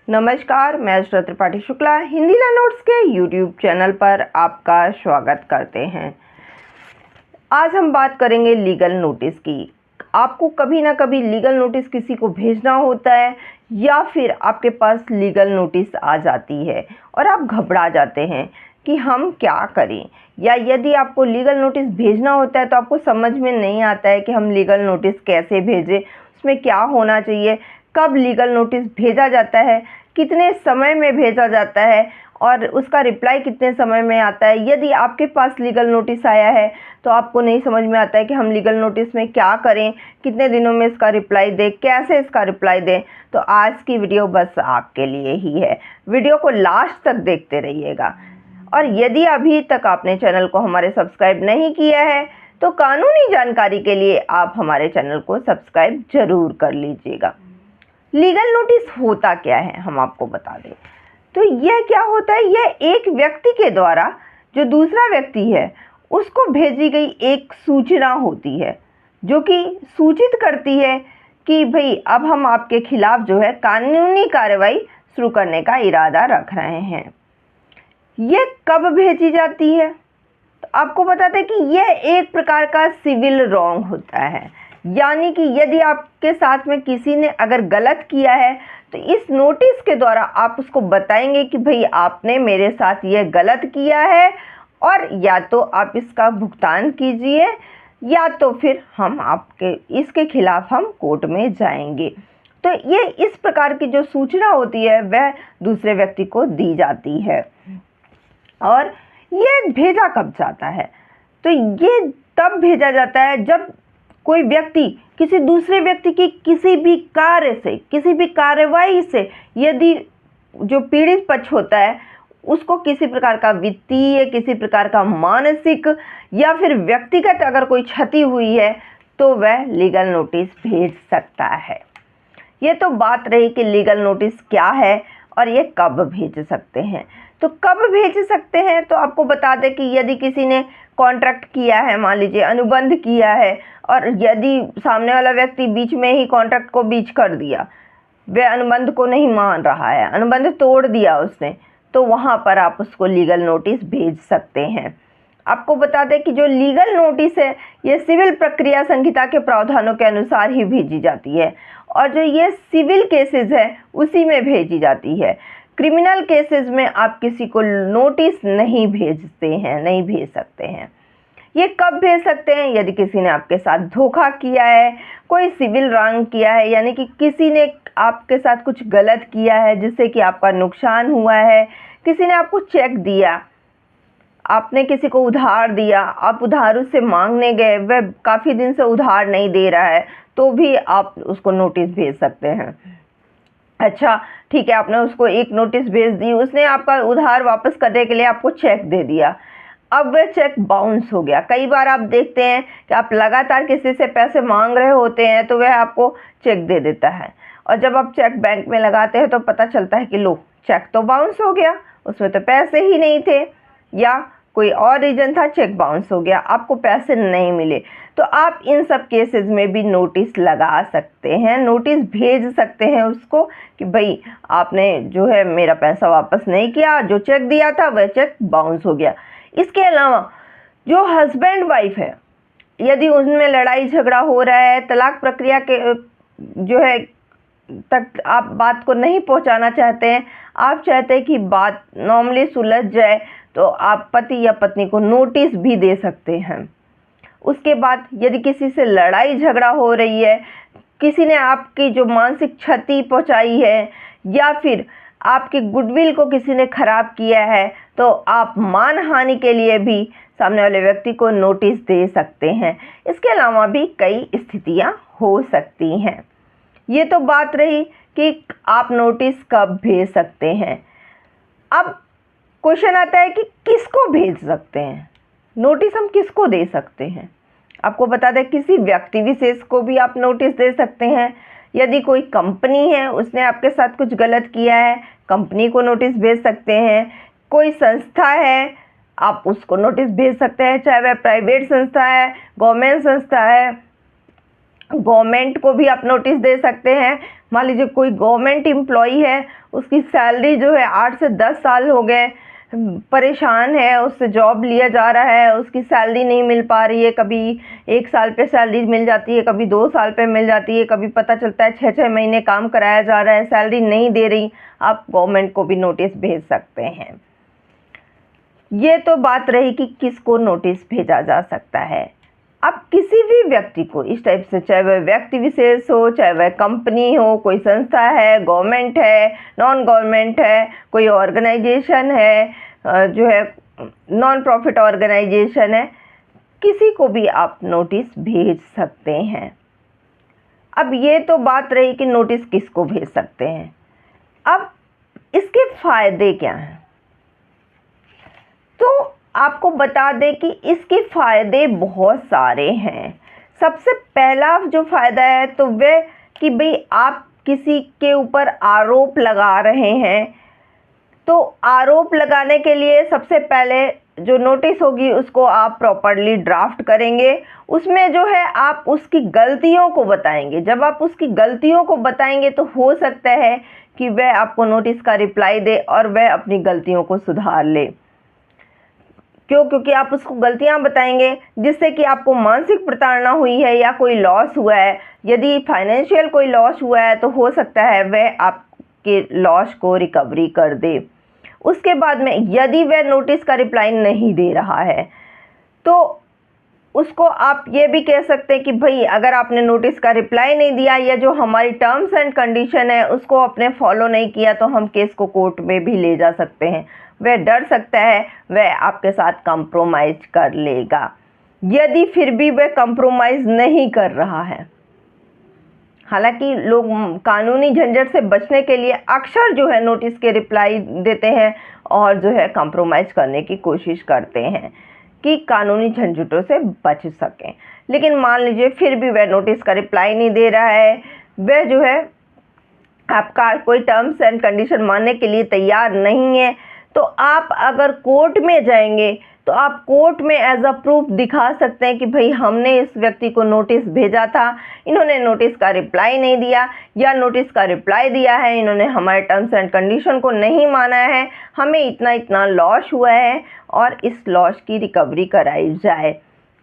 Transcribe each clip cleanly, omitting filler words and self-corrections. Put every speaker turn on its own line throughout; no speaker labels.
नमस्कार, मैं अशरत Tripathi Shukla Hindi learn notes के यूट्यूब चैनल पर आपका स्वागत करते हैं। आज हम बात करेंगे लीगल नोटिस की। आपको कभी ना कभी लीगल नोटिस किसी को भेजना होता है या फिर आपके पास लीगल नोटिस आ जाती है और आप घबरा जाते हैं कि हम क्या करें, या यदि आपको लीगल नोटिस भेजना होता है तो आपको समझ में नहीं आता है कि हम लीगल नोटिस कैसे भेजें, उसमें क्या होना चाहिए, कब लीगल नोटिस भेजा जाता है, कितने समय में भेजा जाता है और उसका रिप्लाई कितने समय में आता है। यदि आपके पास लीगल नोटिस आया है तो आपको नहीं समझ में आता है कि हम लीगल नोटिस में क्या करें, कितने दिनों में इसका रिप्लाई दें, कैसे इसका रिप्लाई दें, तो आज की वीडियो बस आपके लिए ही है। वीडियो को लास्ट तक देखते रहिएगा। और यदि अभी तक आपने चैनल को हमारे सब्सक्राइब नहीं किया है तो कानूनी जानकारी के लिए आप हमारे चैनल को सब्सक्राइब जरूर कर लीजिएगा। लीगल नोटिस होता क्या है हम आपको बता दें। तो यह क्या होता है, यह एक व्यक्ति के द्वारा जो दूसरा व्यक्ति है उसको भेजी गई एक सूचना होती है जो कि सूचित करती है कि भाई अब हम आपके खिलाफ जो है कानूनी कार्रवाई शुरू करने का इरादा रख रहे हैं। यह कब भेजी जाती है, तो आपको बताते हैं कि यह एक प्रकार का सिविल रॉन्ग होता है। यानी कि यदि आपके साथ में किसी ने अगर गलत किया है तो इस नोटिस के द्वारा आप उसको बताएंगे कि भाई आपने मेरे साथ यह गलत किया है और या तो आप इसका भुगतान कीजिए या तो फिर हम आपके इसके खिलाफ हम कोर्ट में जाएंगे। तो ये इस प्रकार की जो सूचना होती है वह दूसरे व्यक्ति को दी जाती है। और ये भेजा कब जाता है, तो ये तब भेजा जाता है जब कोई व्यक्ति किसी दूसरे व्यक्ति की किसी भी कार्य से, किसी भी कार्रवाई से, यदि जो पीड़ित पक्ष होता है उसको किसी प्रकार का वित्तीय, किसी प्रकार का मानसिक या फिर व्यक्तिगत अगर कोई क्षति हुई है तो वह लीगल नोटिस भेज सकता है। ये तो बात रही कि लीगल नोटिस क्या है और ये कब भेज सकते हैं। तो कब भेज सकते हैं, तो आपको बता दें कि यदि किसी ने कॉन्ट्रैक्ट किया है, मान लीजिए अनुबंध किया है, और यदि सामने वाला व्यक्ति बीच में ही कॉन्ट्रैक्ट को बीच कर दिया, वह अनुबंध को नहीं मान रहा है, अनुबंध तोड़ दिया उसने, तो वहाँ पर आप उसको लीगल नोटिस भेज सकते हैं। आपको बता दें कि जो लीगल नोटिस है ये सिविल प्रक्रिया संहिता के प्रावधानों के अनुसार ही भेजी जाती है और जो ये सिविल केसेस है उसी में भेजी जाती है। क्रिमिनल केसेस में आप किसी को नोटिस नहीं भेजते हैं, नहीं भेज सकते हैं। ये कब भेज सकते हैं, यदि किसी ने आपके साथ धोखा किया है, कोई सिविल रॉन्ग किया है, यानी कि किसी ने आपके साथ कुछ गलत किया है जिससे कि आपका नुकसान हुआ है, किसी ने आपको चेक दिया, आपने किसी को उधार दिया, आप उधार उससे मांगने गए, वह काफ़ी दिन से उधार नहीं दे रहा है, तो भी आप उसको नोटिस भेज सकते हैं। अच्छा ठीक है, आपने उसको एक नोटिस भेज दी, उसने आपका उधार वापस करने के लिए आपको चेक दे दिया, अब वह चेक बाउंस हो गया। कई बार आप देखते हैं कि आप लगातार किसी से पैसे मांग रहे होते हैं तो वह आपको चेक दे देता है, और जब आप चेक बैंक में लगाते हैं तो पता चलता है कि लो चेक तो बाउंस हो गया, उसमें तो पैसे ही नहीं थे, या कोई और रीज़न था, चेक बाउंस हो गया, आपको पैसे नहीं मिले। तो आप इन सब केसेस में भी नोटिस लगा सकते हैं, नोटिस भेज सकते हैं उसको कि भाई आपने जो है मेरा पैसा वापस नहीं किया, जो चेक दिया था वह चेक बाउंस हो गया। इसके अलावा जो हस्बैंड वाइफ है, यदि उनमें लड़ाई झगड़ा हो रहा है, तलाक प्रक्रिया के जो है तक आप बात को नहीं पहुंचाना चाहते हैं, आप चाहते हैं कि बात नॉर्मली सुलझ जाए, तो आप पति या पत्नी को नोटिस भी दे सकते हैं। उसके बाद यदि किसी से लड़ाई झगड़ा हो रही है, किसी ने आपकी जो मानसिक क्षति पहुंचाई है या फिर आपकी गुडविल को किसी ने खराब किया है, तो आप मानहानि के लिए भी सामने वाले व्यक्ति को नोटिस दे सकते हैं। इसके अलावा भी कई स्थितियां हो सकती हैं। ये तो बात रही कि आप नोटिस कब भेज सकते हैं। अब क्वेश्चन आता है कि किसको भेज सकते हैं, नोटिस हम किसको दे सकते हैं। आपको बता दें किसी व्यक्ति विशेष को भी आप नोटिस दे सकते हैं। यदि कोई कंपनी है, उसने आपके साथ कुछ गलत किया है, कंपनी को नोटिस भेज सकते हैं। कोई संस्था है, आप उसको नोटिस भेज सकते हैं, चाहे वह प्राइवेट संस्था है, गवर्नमेंट संस्था है, गवर्नमेंट को भी आप नोटिस दे सकते हैं। मान लीजिए कोई गवर्नमेंट एम्प्लॉई है, उसकी सैलरी जो है 8 से 10 साल हो गए परेशान है, उससे जॉब लिया जा रहा है, उसकी सैलरी नहीं मिल पा रही है, कभी 1 साल पे सैलरी मिल जाती है, कभी 2 साल पे मिल जाती है, कभी पता चलता है 6-6 महीने काम कराया जा रहा है, सैलरी नहीं दे रही। आप गवर्नमेंट को भी नोटिस भेज सकते हैं। ये तो बात रही कि किसको नोटिस भेजा जा सकता है। अब किसी भी व्यक्ति को इस टाइप से, चाहे वह व्यक्ति विशेष हो, चाहे वह कंपनी हो, कोई संस्था है, गवर्नमेंट है, नॉन गवर्नमेंट है, कोई ऑर्गेनाइजेशन है, जो है नॉन प्रॉफिट ऑर्गेनाइजेशन है, किसी को भी आप नोटिस भेज सकते हैं। अब ये तो बात रही कि नोटिस किसको भेज सकते हैं। अब इसके फायदे क्या हैं, तो आपको बता दें कि इसके फ़ायदे बहुत सारे हैं। सबसे पहला जो फ़ायदा है तो वह कि भाई आप किसी के ऊपर आरोप लगा रहे हैं, तो आरोप लगाने के लिए सबसे पहले जो नोटिस होगी उसको आप प्रॉपर्ली ड्राफ्ट करेंगे। उसमें जो है आप उसकी गलतियों को बताएंगे। जब आप उसकी गलतियों को बताएंगे तो हो सकता है कि वह आपको नोटिस का रिप्लाई दे और वह अपनी गलतियों को सुधार ले। क्योंकि आप उसको गलतियां बताएंगे जिससे कि आपको मानसिक प्रताड़ना हुई है या कोई लॉस हुआ है। यदि फाइनेंशियल कोई लॉस हुआ है तो हो सकता है वह आपके लॉस को रिकवरी कर दे। उसके बाद में यदि वह नोटिस का रिप्लाई नहीं दे रहा है तो उसको आप ये भी कह सकते हैं कि भाई अगर आपने नोटिस का रिप्लाई नहीं दिया या जो हमारी टर्म्स एंड कंडीशन है उसको आपने फॉलो नहीं किया तो हम केस को कोर्ट में भी ले जा सकते हैं। वह डर सकता है, वह आपके साथ कंप्रोमाइज़ कर लेगा। यदि फिर भी वह कंप्रोमाइज़ नहीं कर रहा है, हालांकि लोग कानूनी झंझट से बचने के लिए अक्सर जो है नोटिस के रिप्लाई देते हैं और जो है कंप्रोमाइज़ करने की कोशिश करते हैं कि कानूनी झंझटों से बच सकें। लेकिन मान लीजिए फिर भी वह नोटिस का रिप्लाई नहीं दे रहा है, वह जो है आपका कोई टर्म्स एंड कंडीशन मानने के लिए तैयार नहीं है, तो आप अगर कोर्ट में जाएंगे तो आप कोर्ट में एज अ प्रूफ दिखा सकते हैं कि भाई हमने इस व्यक्ति को नोटिस भेजा था, इन्होंने नोटिस का रिप्लाई नहीं दिया, या नोटिस का रिप्लाई दिया है, इन्होंने हमारे टर्म्स एंड कंडीशन को नहीं माना है, हमें इतना इतना लॉस हुआ है और इस लॉस की रिकवरी कराई जाए।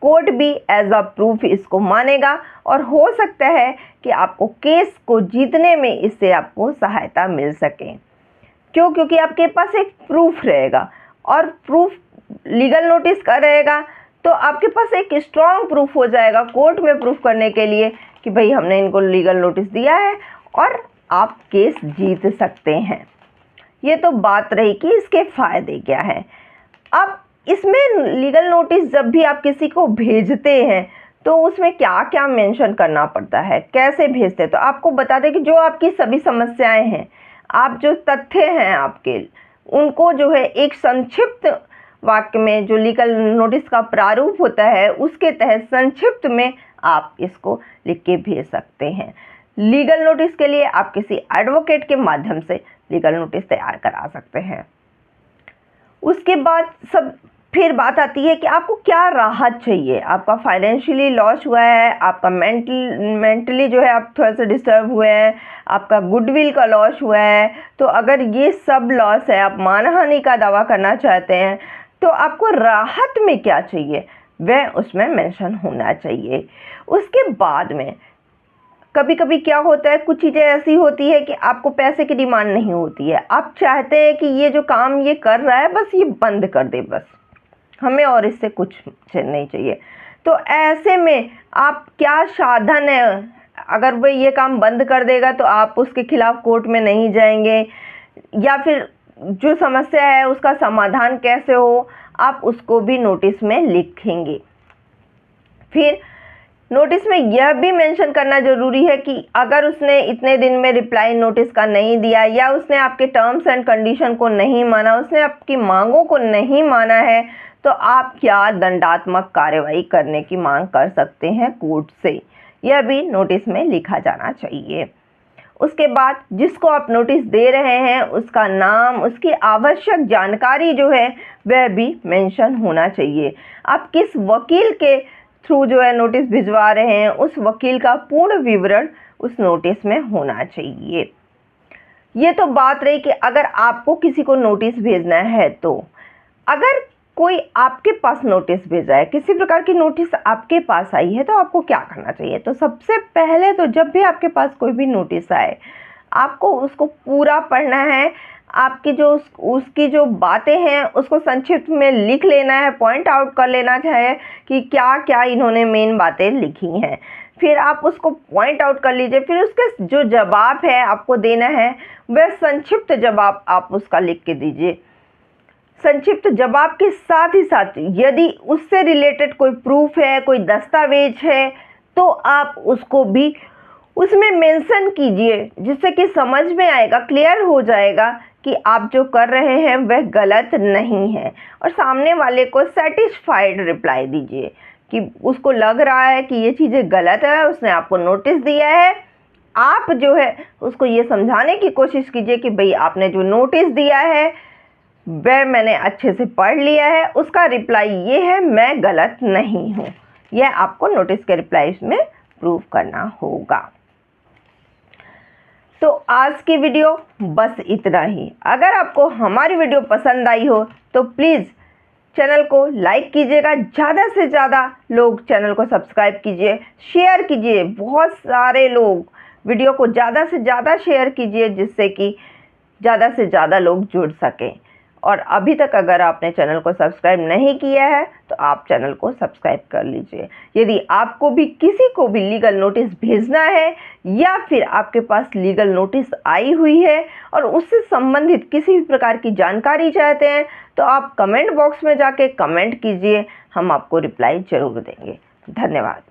कोर्ट भी एज अ प्रूफ इसको मानेगा और हो सकता है कि आपको केस को जीतने में इससे आपको सहायता मिल सके। क्योंकि आपके पास एक प्रूफ रहेगा और प्रूफ लीगल नोटिस का रहेगा तो आपके पास एक स्ट्रॉन्ग प्रूफ हो जाएगा कोर्ट में प्रूफ करने के लिए कि भाई हमने इनको लीगल नोटिस दिया है और आप केस जीत सकते हैं। ये तो बात रही कि इसके फ़ायदे क्या हैं। अब इसमें लीगल नोटिस जब भी आप किसी को भेजते हैं तो उसमें क्या क्या मेंशन करना पड़ता है, कैसे भेजते हैं, तो आपको बता दें कि जो आपकी सभी समस्याएं हैं, आप जो तथ्य हैं आपके, उनको जो है एक संक्षिप्त वाक्य में जो लीगल नोटिस का प्रारूप होता है उसके तहत संक्षिप्त में आप इसको लिख के भेज सकते हैं। लीगल नोटिस के लिए आप किसी एडवोकेट के माध्यम से लीगल नोटिस तैयार करा सकते हैं। उसके बाद फिर बात आती है कि आपको क्या राहत चाहिए। आपका फाइनेंशियली लॉस हुआ है, आपका मेंटली जो है आप थोड़ा सा डिस्टर्ब हुए हैं, आपका गुडविल का लॉस हुआ है, तो अगर ये सब लॉस है, आप मानहानि का दावा करना चाहते हैं, तो आपको राहत में क्या चाहिए वह उसमें मेंशन होना चाहिए। उसके बाद में कभी कभी क्या होता है, कुछ चीज़ें ऐसी होती है कि आपको पैसे की डिमांड नहीं होती है, आप चाहते हैं कि ये जो काम ये कर रहा है बस ये बंद कर दे, बस हमें और इससे कुछ नहीं चाहिए। तो ऐसे में आप क्या साधन है, अगर वह ये काम बंद कर देगा तो आप उसके खिलाफ कोर्ट में नहीं जाएंगे, या फिर जो समस्या है उसका समाधान कैसे हो आप उसको भी नोटिस में लिखेंगे। फिर नोटिस में यह भी मेंशन करना ज़रूरी है कि अगर उसने इतने दिन में रिप्लाई नोटिस का नहीं दिया, या उसने आपके टर्म्स एंड कंडीशन को नहीं माना, उसने आपकी मांगों को नहीं माना है, तो आप क्या दंडात्मक कार्रवाई करने की मांग कर सकते हैं कोर्ट से, यह भी नोटिस में लिखा जाना चाहिए। उसके बाद जिसको आप नोटिस दे रहे हैं उसका नाम, उसकी आवश्यक जानकारी जो है वह भी मेंशन होना चाहिए। आप किस वकील के थ्रू जो है नोटिस भिजवा रहे हैं उस वकील का पूर्ण विवरण उस नोटिस में होना चाहिए। ये तो बात रही कि अगर आपको किसी को नोटिस भेजना है तो अगर कोई आपके पास नोटिस भेजा है, किसी प्रकार की नोटिस आपके पास आई है, तो आपको क्या करना चाहिए। तो सबसे पहले तो जब भी आपके पास कोई भी नोटिस आए, आपको उसको पूरा पढ़ना है। आपकी जो उसकी जो बातें हैं उसको संक्षिप्त में लिख लेना है, पॉइंट आउट कर लेना चाहिए कि क्या क्या इन्होंने मेन बातें लिखी हैं। फिर आप उसको पॉइंट आउट कर लीजिए। फिर उसके जो जवाब है आपको देना है वह संक्षिप्त जवाब आप उसका लिख के दीजिए। संक्षिप्त जवाब के साथ ही साथ यदि उससे रिलेटेड कोई प्रूफ है, कोई दस्तावेज है, तो आप उसको भी उसमें मेंशन कीजिए, जिससे कि समझ में आएगा, क्लियर हो जाएगा कि आप जो कर रहे हैं वह गलत नहीं है। और सामने वाले को सेटिस्फाइड रिप्लाई दीजिए कि उसको लग रहा है कि ये चीज़ें गलत है, उसने आपको नोटिस दिया है। आप जो है उसको ये समझाने की कोशिश कीजिए कि भाई आपने जो नोटिस दिया है वह मैंने अच्छे से पढ़ लिया है, उसका रिप्लाई ये है, मैं गलत नहीं हूँ। यह आपको नोटिस के रिप्लाई में प्रूव करना होगा। तो आज की वीडियो बस इतना ही। अगर आपको हमारी वीडियो पसंद आई हो तो प्लीज़ चैनल को लाइक कीजिएगा, ज़्यादा से ज़्यादा लोग चैनल को सब्सक्राइब कीजिए, शेयर कीजिए, बहुत सारे लोग वीडियो को ज़्यादा से ज़्यादा शेयर कीजिए, जिससे कि ज़्यादा से ज़्यादा लोग जुड़ सकें। और अभी तक अगर आपने चैनल को सब्सक्राइब नहीं किया है तो आप चैनल को सब्सक्राइब कर लीजिए। यदि आपको भी किसी को भी लीगल नोटिस भेजना है या फिर आपके पास लीगल नोटिस आई हुई है और उससे संबंधित किसी भी प्रकार की जानकारी चाहते हैं, तो आप कमेंट बॉक्स में जाके कमेंट कीजिए, हम आपको रिप्लाई ज़रूर देंगे। धन्यवाद।